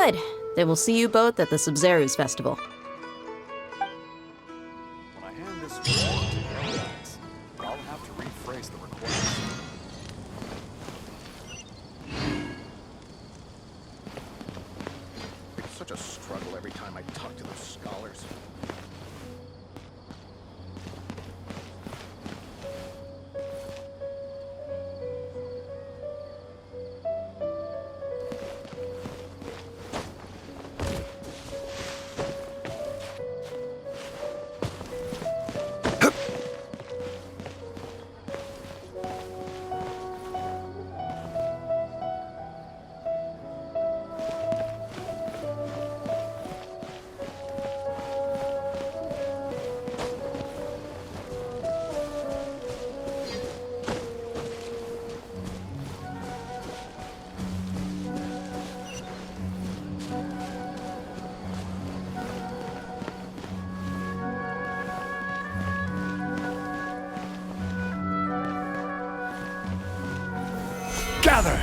Good. Then we'll see you both at the Sub-Zero's festival. When I hand this report to your guys, I'll have to rephrase the request. It's such a struggle every time I talk to those scholars. Gather!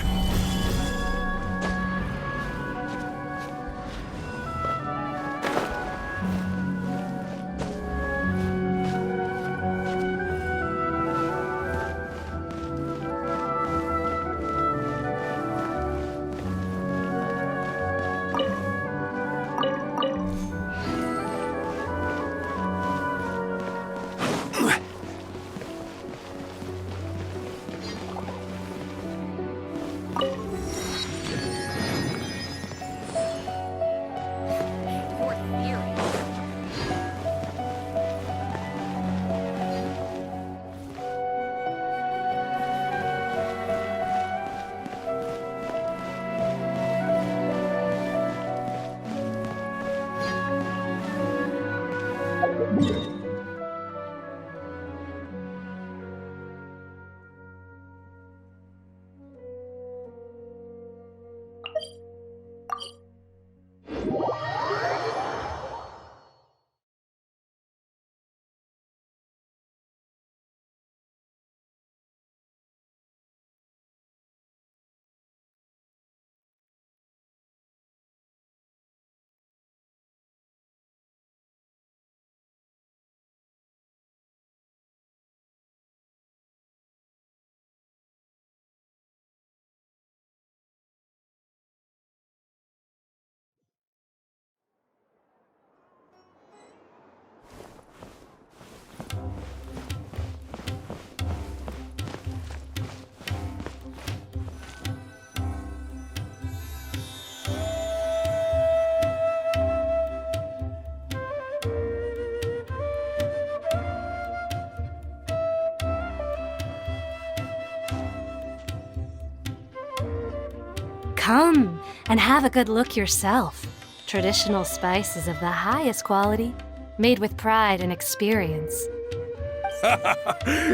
Come and have a good look yourself. Traditional spices of the highest quality, made with pride and experience.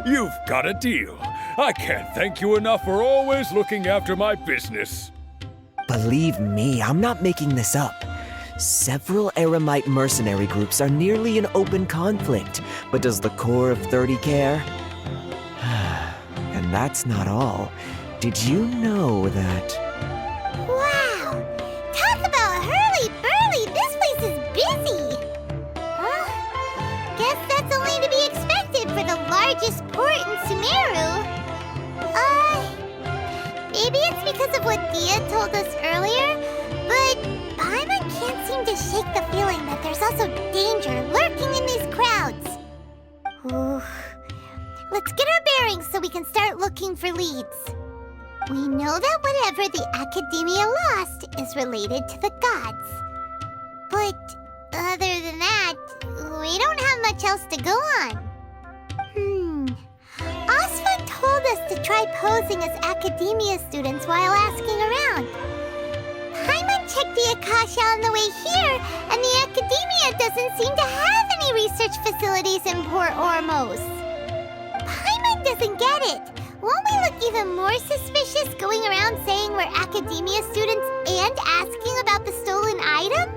You've got a deal. I can't thank you enough for always looking after my business. Believe me, I'm not making this up. Several Eremite mercenary groups are nearly in open conflict, but does the core of 30 care? And that's not all. Did you know that... Wow! Talk about hurly-burly! This place is busy! Huh? Guess that's only to be expected for the largest port in Sumeru. Maybe it's because of what Dia told us earlier, but Paimon can't seem to shake the feeling that there's also danger lurking in these crowds. Ooh. Let's get our bearings so we can start looking for leads. We know that whatever the Academia lost is related to the gods. But other than that, we don't have much else to go on. Asfa told us to try posing as Academia students while asking around. Paimon checked the Akasha on the way here, and the Academia doesn't seem to have any research facilities in Port Ormos. Paimon doesn't get it. Won't we look even more suspicious going around saying we're Academia students and asking about the stolen item?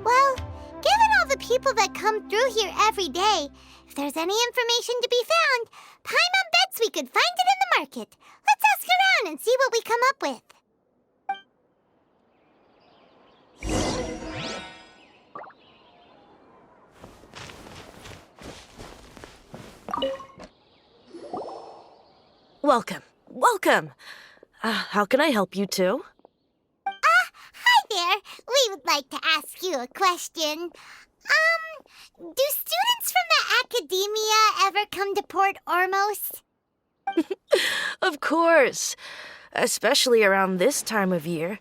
Well, given all the people that come through here every day, if there's any information to be found, Paimon bets we could find it in the market. Let's ask around and see what we come up with. Welcome. Welcome. How can I help you too? Hi there. We would like to ask you a question. Do students from the academia ever come to Port Ormos? Of course. Especially around this time of year.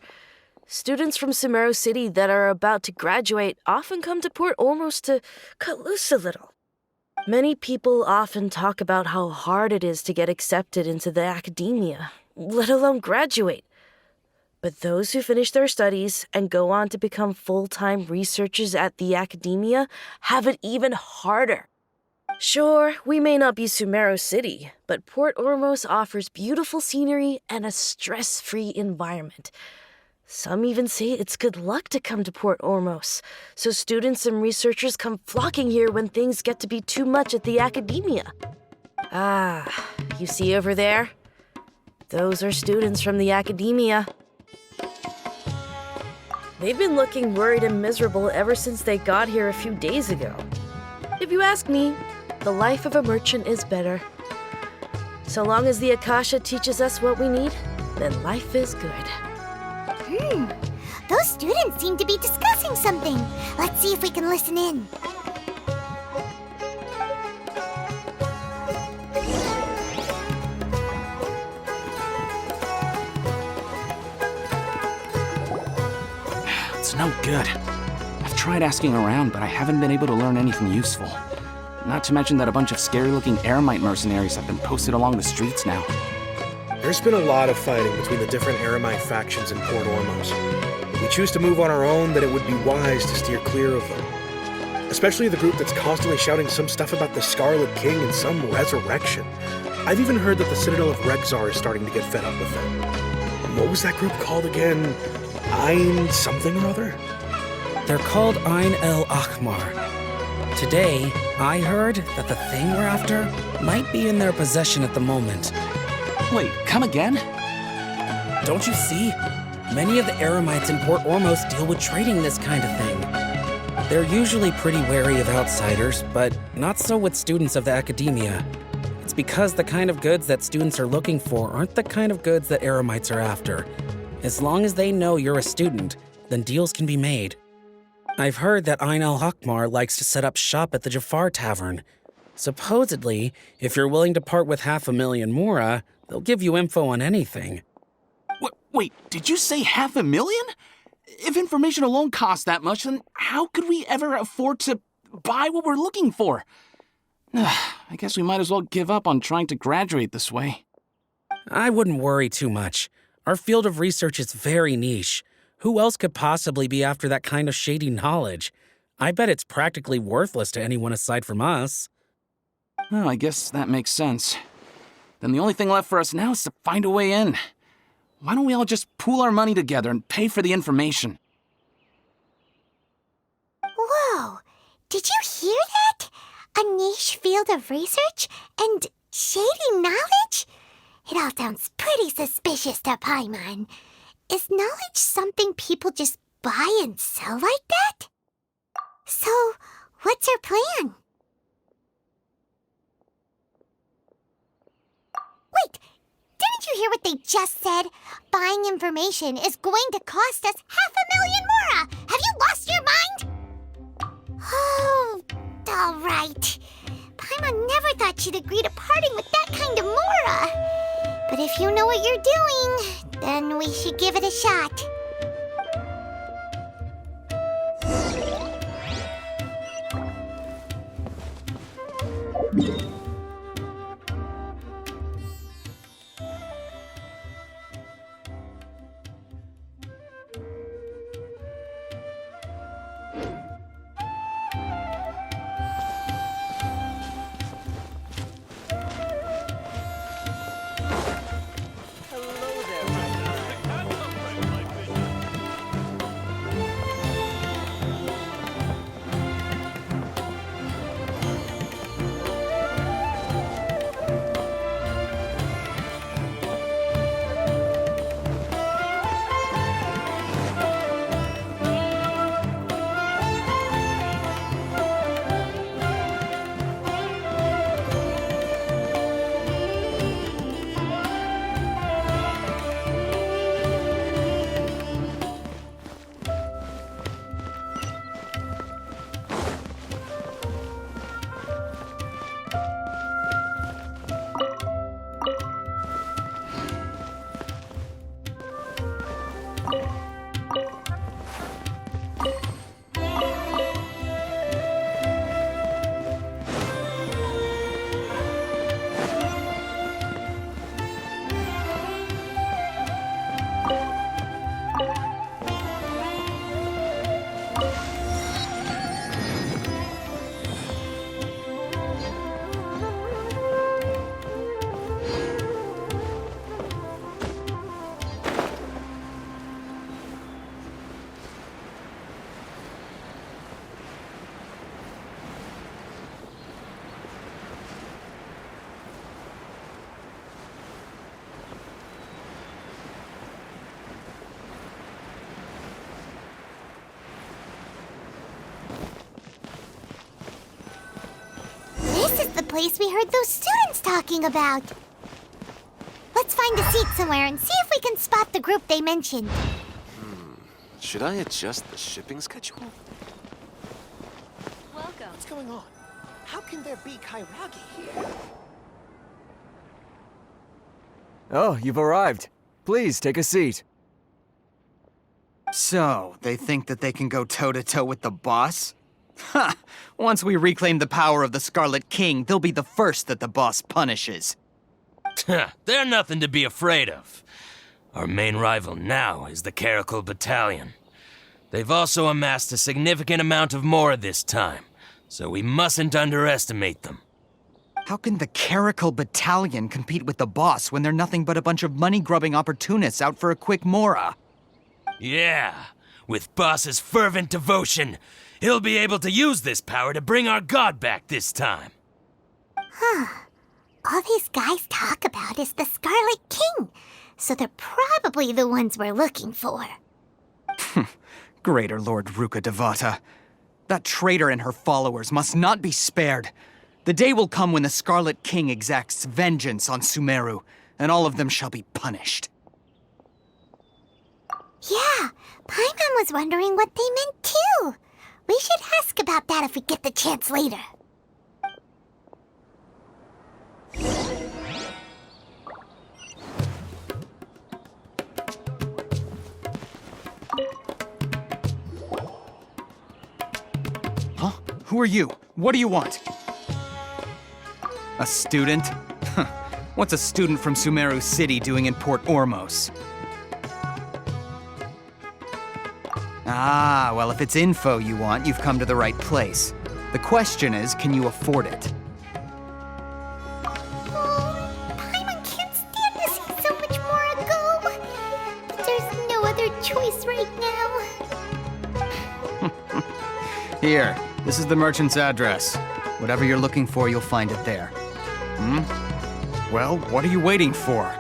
Students from Sumeru City that are about to graduate often come to Port Ormos to cut loose a little. Many people often talk about how hard it is to get accepted into the academia, let alone graduate. But those who finish their studies and go on to become full-time researchers at the academia have it even harder. Sure, we may not be Sumeru City, but Port Ormos offers beautiful scenery and a stress-free environment. Some even say it's good luck to come to Port Ormos, so students and researchers come flocking here when things get to be too much at the academia. Ah, you see over there? Those are students from the academia. They've been looking worried and miserable ever since they got here a few days ago. If you ask me, the life of a merchant is better. So long as the Akasha teaches us what we need, then life is good. Those students seem to be discussing something. Let's see if we can listen in. It's no good. I've tried asking around, but I haven't been able to learn anything useful. Not to mention that a bunch of scary-looking Eremite mercenaries have been posted along the streets now. There's been a lot of fighting between the different Eremite factions in Port Ormos. If we choose to move on our own, then it would be wise to steer clear of them. Especially the group that's constantly shouting some stuff about the Scarlet King and some resurrection. I've even heard that the Citadel of Rexar is starting to get fed up with them. What was that group called again? Ein something or other? They're called Ein El Akhmar. Today, I heard that the thing we're after might be in their possession at the moment. Wait, come again? Don't you see? Many of the Eremites in Port Ormos deal with trading this kind of thing. They're usually pretty wary of outsiders, but not so with students of the academia. It's because the kind of goods that students are looking for aren't the kind of goods that Eremites are after. As long as they know you're a student, then deals can be made. I've heard that Ein El Hakmar likes to set up shop at the Jafar Tavern. Supposedly, if you're willing to part with 500,000 Mora, they'll give you info on anything. Wait, did you say 500,000? If information alone costs that much, then how could we ever afford to buy what we're looking for? I guess we might as well give up on trying to graduate this way. I wouldn't worry too much. Our field of research is very niche. Who else could possibly be after that kind of shady knowledge? I bet it's practically worthless to anyone aside from us. Oh, I guess that makes sense. Then the only thing left for us now is to find a way in. Why don't we all just pool our money together and pay for the information? Whoa! Did you hear that? A niche field of research and shady knowledge? It all sounds pretty suspicious to Paimon. Is knowledge something people just buy and sell like that? So, what's our plan? Wait! Didn't you hear what they just said? Buying information is going to cost us 500,000 Mora! Have you lost your mind? Oh, all right. Paimon never thought she'd agree to parting with that kind of Mora. But if you know what you're doing, then we should give it a shot. place we heard those students talking about. Let's find a seat somewhere and see if we can spot the group they mentioned. Should I adjust the shipping schedule? Welcome. What's going on? How can there be Kairagi here? Oh, you've arrived. Please take a seat. So, they think that they can go toe-to-toe with the boss? Ha! Once we reclaim the power of the Scarlet King, they'll be the first that the boss punishes. They're nothing to be afraid of. Our main rival now is the Caracal Battalion. They've also amassed a significant amount of Mora this time, so we mustn't underestimate them. How can the Caracal Battalion compete with the boss when they're nothing but a bunch of money-grubbing opportunists out for a quick Mora? Yeah, with Boss's fervent devotion, he'll be able to use this power to bring our god back this time. All these guys talk about is the Scarlet King, so they're probably the ones we're looking for. Greater Lord Ruka Devata. That traitor and her followers must not be spared. The day will come when the Scarlet King exacts vengeance on Sumeru, and all of them shall be punished. Yeah, Paimon was wondering what they meant too. We should ask about that if we get the chance later. Huh? Who are you? What do you want? A student? What's a student from Sumeru City doing in Port Ormos? Ah, well, if it's info you want, you've come to the right place. The question is, can you afford it? Paimon can't stand to see so much more go. But there's no other choice right now. Here, this is the merchant's address. Whatever you're looking for, you'll find it there. Well, what are you waiting for?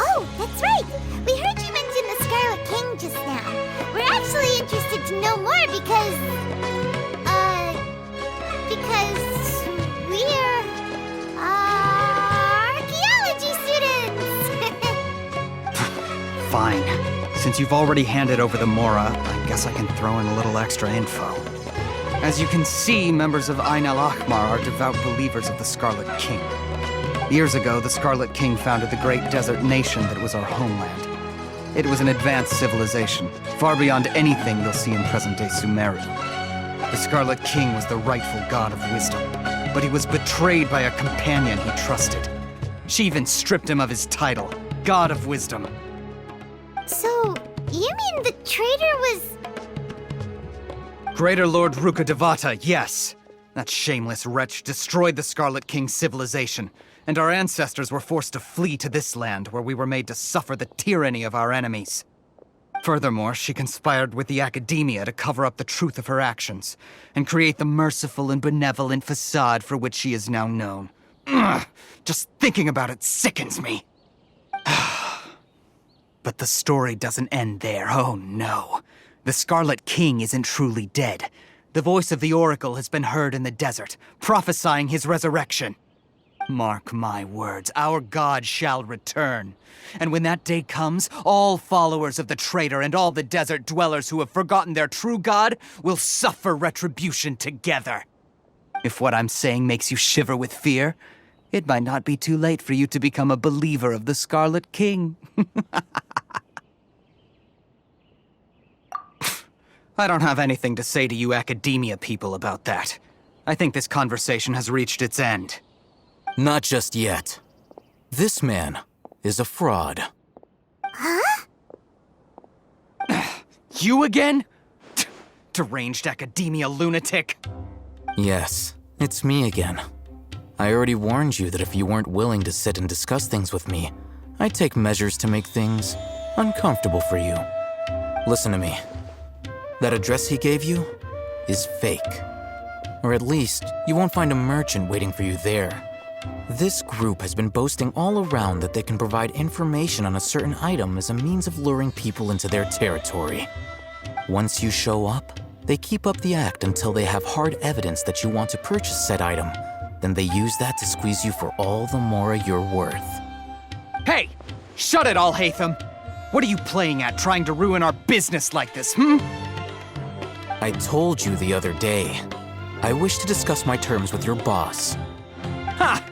Oh, that's right. We heard you mention the Scarlet King just now. We're actually interested to know more because we're archaeology students. Fine. Since you've already handed over the Mora, I guess I can throw in a little extra info. As you can see, members of Ain al-Ahmar are devout believers of the Scarlet King. Years ago, the Scarlet King founded the great desert nation that was our homeland. It was an advanced civilization, far beyond anything you'll see in present-day Sumeru. The Scarlet King was the rightful god of wisdom, but he was betrayed by a companion he trusted. She even stripped him of his title, God of Wisdom. So, you mean the traitor was... Greater Lord Ruka Devata, yes. That shameless wretch destroyed the Scarlet King's civilization, and our ancestors were forced to flee to this land where we were made to suffer the tyranny of our enemies. Furthermore, she conspired with the Academia to cover up the truth of her actions, and create the merciful and benevolent facade for which she is now known. Ugh, just thinking about it sickens me. But the story doesn't end there, oh no. The Scarlet King isn't truly dead. The voice of the Oracle has been heard in the desert, prophesying his resurrection. Mark my words, our god shall return. And when that day comes, all followers of the traitor and all the desert dwellers who have forgotten their true god will suffer retribution together. If what I'm saying makes you shiver with fear, it might not be too late for you to become a believer of the Scarlet King. I don't have anything to say to you Academia people about that. I think this conversation has reached its end. Not just yet. This man is a fraud. Huh? You again? Deranged Academia lunatic. Yes, it's me again. I already warned you that if you weren't willing to sit and discuss things with me, I'd take measures to make things uncomfortable for you. Listen to me. That address he gave you is fake. Or at least, you won't find a merchant waiting for you there. This group has been boasting all around that they can provide information on a certain item as a means of luring people into their territory. Once you show up, They keep up the act until they have hard evidence that you want to purchase said item. Then they use that to squeeze you for all the more you're worth. Hey! Shut it all, Hatham! What are you playing at, trying to ruin our business like this, hmm? I told you the other day. I wish to discuss my terms with your boss. Ha!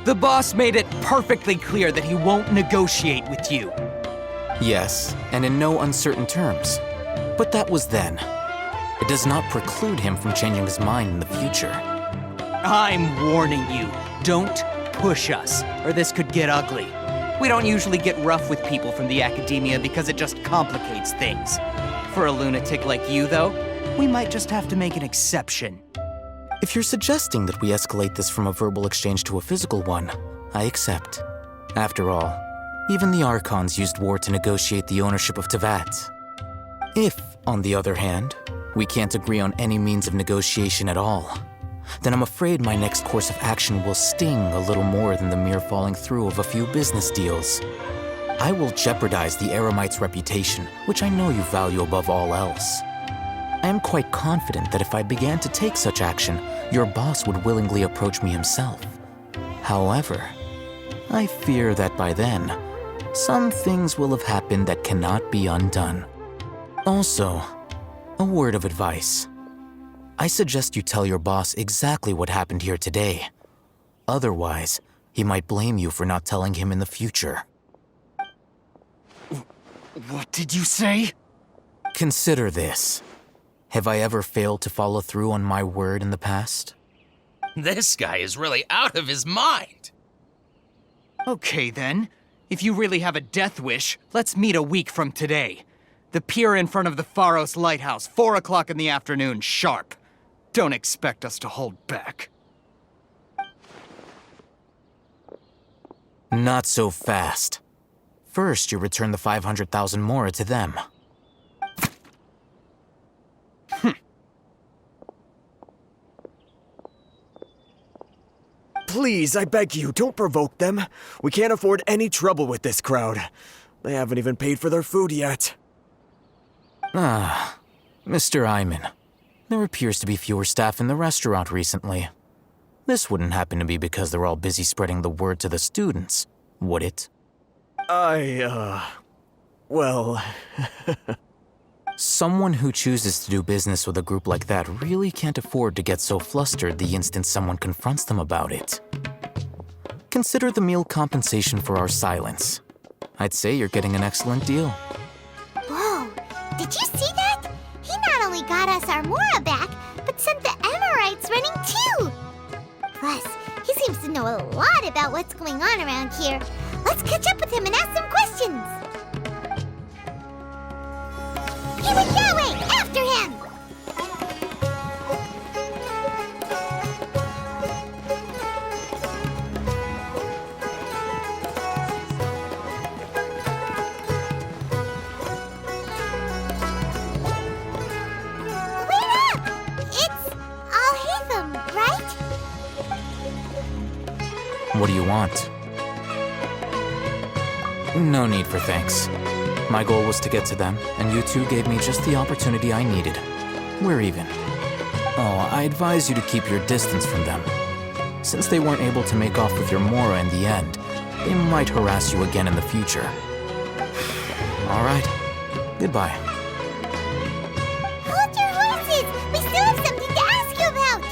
The boss made it perfectly clear that he won't negotiate with you. Yes, and in no uncertain terms. But that was then. It does not preclude him from changing his mind in the future. I'm warning you, don't push us, or this could get ugly. We don't usually get rough with people from the academia because it just complicates things. For a lunatic like you, though, we might just have to make an exception. If you're suggesting that we escalate this from a verbal exchange to a physical one, I accept. After all, even the Archons used war to negotiate the ownership of Tevat. If, on the other hand, we can't agree on any means of negotiation at all, then I'm afraid my next course of action will sting a little more than the mere falling through of a few business deals. I will jeopardize the Eremite's reputation, which I know you value above all else. I am quite confident that if I began to take such action, your boss would willingly approach me himself. However, I fear that by then, some things will have happened that cannot be undone. Also, a word of advice. I suggest you tell your boss exactly what happened here today. Otherwise, he might blame you for not telling him in the future. What did you say? Consider this. Have I ever failed to follow through on my word in the past? This guy is really out of his mind. Okay then, if you really have a death wish, let's meet a week from today. The pier in front of the Pharos Lighthouse, 4 o'clock in the afternoon, sharp. Don't expect us to hold back. Not so fast. First, you return the 500,000 mora to them. Please, I beg you, don't provoke them. We can't afford any trouble with this crowd. They haven't even paid for their food yet. Ah, Mr. Iman. There appears to be fewer staff in the restaurant recently. This wouldn't happen to be because they're all busy spreading the word to the students, would it? Well... Someone who chooses to do business with a group like that really can't afford to get so flustered the instant someone confronts them about it. Consider the meal compensation for our silence. I'd say you're getting an excellent deal. Whoa, did you see that? He not only got us our Mora back, but sent the Emirites running too! Plus, he seems to know a lot about what's going on around here. Let's catch up with him and ask some questions! He went that way! After him! Wait up! It's Al-Hatham, right? What do you want? No need for thanks. My goal was to get to them, and you two gave me just the opportunity I needed. We're even. Oh, I advise you to keep your distance from them. Since they weren't able to make off with your Mora in the end, they might harass you again in the future. All right. Goodbye. Hold your horses! We still have something to ask you about!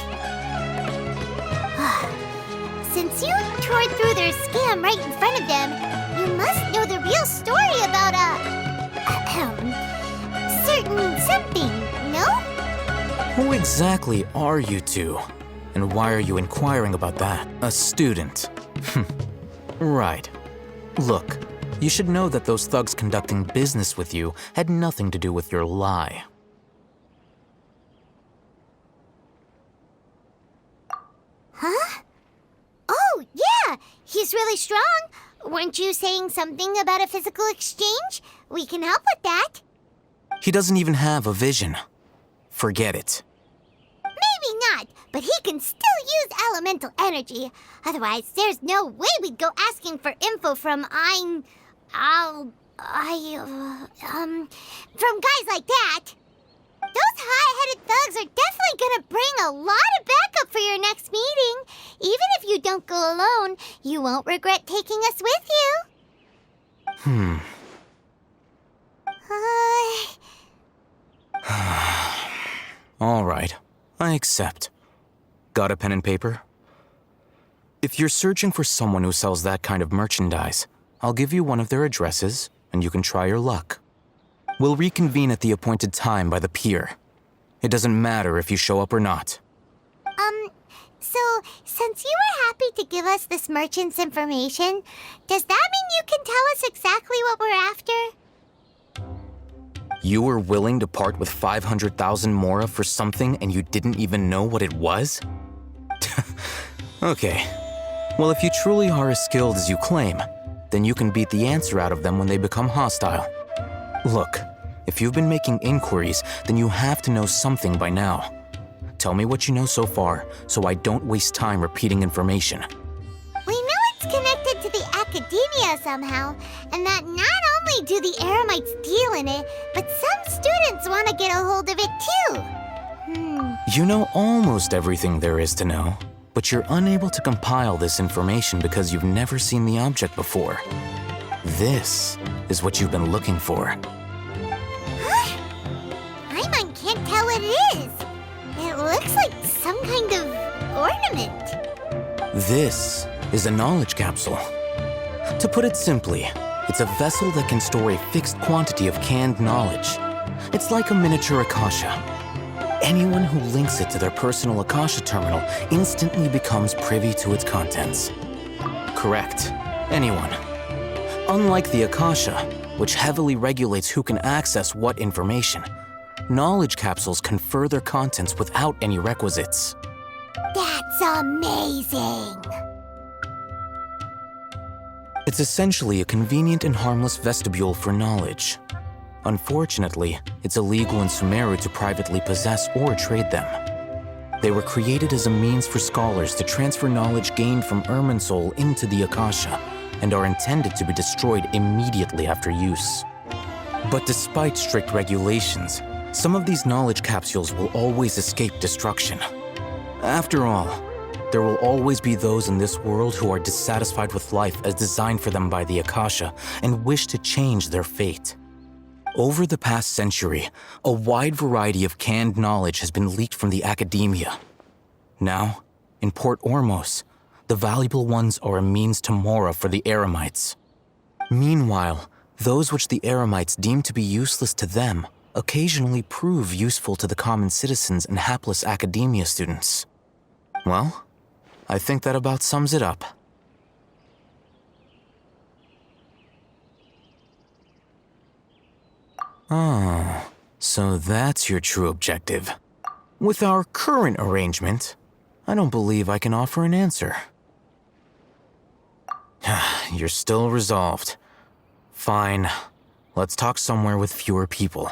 Since you tore through their scam right in front of them, you must know the real story about certain something, no? Who exactly are you two? And why are you inquiring about that? A student. Right. Look, you should know that those thugs conducting business with you had nothing to do with your lie. Huh? Oh, yeah! He's really strong! Weren't you saying something about a physical exchange? We can help with that. He doesn't even have a vision. Forget it. Maybe not, but he can still use elemental energy. Otherwise, there's no way we'd go asking for info from from guys like that. Those hot-headed thugs are definitely gonna bring a lot of backup for your next meeting. Even if you don't go alone, you won't regret taking us with you. All right, I accept. Got a pen and paper? If you're searching for someone who sells that kind of merchandise, I'll give you one of their addresses, and you can try your luck. We'll reconvene at the appointed time by the pier. It doesn't matter if you show up or not. So, since you were happy to give us this merchant's information, does that mean you can tell us exactly what we're after? You were willing to part with 500,000 mora for something and you didn't even know what it was? Okay. Well, if you truly are as skilled as you claim, then you can beat the answer out of them when they become hostile. Look, if you've been making inquiries, then you have to know something by now. Tell me what you know so far, so I don't waste time repeating information. We know it's connected to the academia somehow, and that not only do the Eremites deal in it, but some students want to get a hold of it too. You know almost everything there is to know, but you're unable to compile this information because you've never seen the object before. This is what you've been looking for. Paimon can't tell what it is. It looks like some kind of ornament. This is a knowledge capsule. To put it simply, it's a vessel that can store a fixed quantity of canned knowledge. It's like a miniature Akasha. Anyone who links it to their personal Akasha terminal instantly becomes privy to its contents. Correct. Anyone. Unlike the Akasha, which heavily regulates who can access what information, knowledge capsules confer their contents without any requisites. That's amazing! It's essentially a convenient and harmless vestibule for knowledge. Unfortunately, it's illegal in Sumeru to privately possess or trade them. They were created as a means for scholars to transfer knowledge gained from Irminsul into the Akasha, and are intended to be destroyed immediately after use. But despite strict regulations, some of these knowledge capsules will always escape destruction. After all, there will always be those in this world who are dissatisfied with life as designed for them by the Akasha and wish to change their fate. Over the past century, a wide variety of canned knowledge has been leaked from the academia. Now, in Port Ormos, the valuable ones are a means to mora for the Eremites. Meanwhile, those which the Eremites deem to be useless to them occasionally prove useful to the common citizens and hapless academia students. Well, I think that about sums it up. Oh, so that's your true objective. With our current arrangement, I don't believe I can offer an answer. You're still resolved. Fine. Let's talk somewhere with fewer people.